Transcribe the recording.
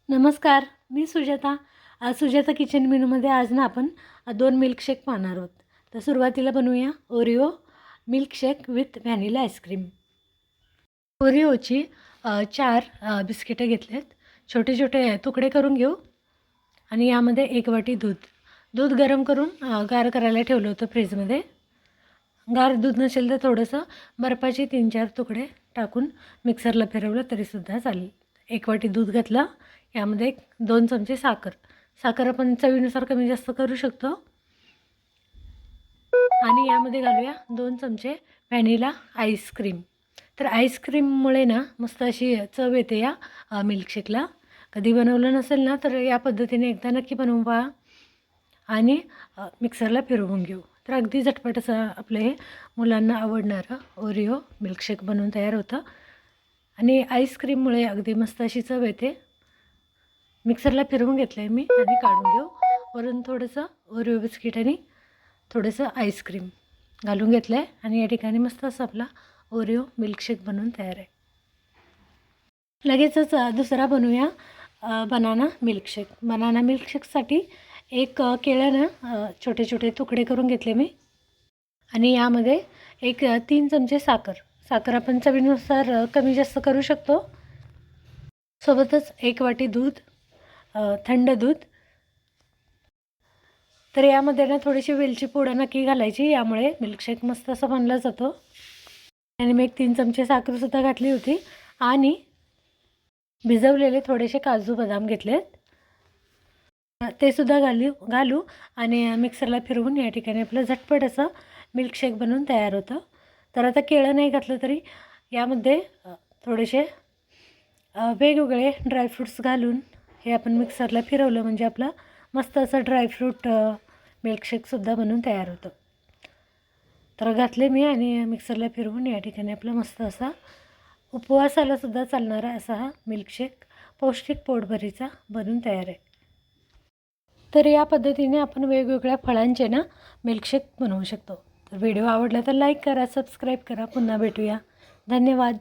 नमस्कार, मी सुजाता. आज सुजाता किचन मेनूमध्ये आज ना आपण 2 मिल्कशेक पाहणार आहोत. तर सुरुवातीला बनवूया Oreo milkshake with vanilla ice cream. ओरिओची 4 बिस्किटं घेतलेत. छोटे छोटे तुकडे करून घेऊ आणि यामध्ये 1 वाटी दूध गरम करून गार करायला ठेवलं होतं फ्रीजमध्ये. गार दूध नसेल तर थोडंसं बर्फाचे 3-4 तुकडे टाकून मिक्सरला फिरवलं तरीसुद्धा चालेल. 1 वाटी दूध घातलं. यामध्ये 2 चमचे साखर आपण चवीनुसार कमी जास्त करू शकतो. आणि यामध्ये घालूया 2 चमचे व्हॅनिला आईस्क्रीम. तर आईस्क्रीममुळे ना मस्त अशी चव येते या मिल्कशेकला. कधी बनवलं नसेल ना तर या पद्धतीने एकदा नक्की बनवून पहा आणि मिक्सरला फिरवून घेऊ. तर अगदी झटपट असं आपलं हे मुलांना आवडणारं ओरिओ मिल्कशेक बनवून तयार होतं आणि आईस्क्रीममुळे अगदी मस्त अशी चव येते. मिक्सरला फिरवून घेतलं आहे मी आणि काढून घेऊ. वरून थोडंसं ओरिओ बिस्किट आणि थोडंसं आईस्क्रीम घालून घेतलं आहे आणि या ठिकाणी मस्त असं आपला ओरिओ मिल्कशेक बनवून तयार आहे. लगेचच दुसरा बनवूया बनाना मिल्कशेक. बनाना मिल्कशेकसाठी एक केळं ना छोटे छोटे तुकडे करून घेतले मी आणि यामध्ये 3 चमचे साखर आपण चवीनुसार कमी जास्त करू शकतो. सोबतच 1 वाटी दूध, थंड दूध. तर यामध्ये ना थोडीशी वेलची पूड नक्की घालायची, यामुळे मिल्कशेक मस्त असा बनला जातो. आणि मी 3 चमचे साखरसुद्धा घातली होती आणि भिजवलेले थोडेसे काजू बदाम घेतलेत, ते सुद्धा घालू आणि मिक्सरला फिरवून या ठिकाणी आपलं झटपट असं मिल्कशेक बनवून तयार होतं. तर आता केळं नाही घातलं तरी यामध्ये थोडेसे वेगवेगळे ड्रायफ्रूट्स घालून हे आपण मिक्सरला फिरवलं म्हणजे आपलं मस्त असं ड्रायफ्रूट मिल्कशेकसुद्धा बनवून तयार होतं. तर घातले मी आणि मिक्सरला फिरवून या ठिकाणी आपला मस्त असा उपवासालासुद्धा चालणारा असा हा मिल्कशेक पौष्टिक पोटभरीचा बनून तयार आहे. तर या पद्धतीने आपण वेगवेगळ्या फळांचे ना मिल्कशेक बनवू शकतो. तर व्हिडिओ आवडला तर लाईक करा, सबस्क्राईब करा. पुन्हा भेटूया. धन्यवाद.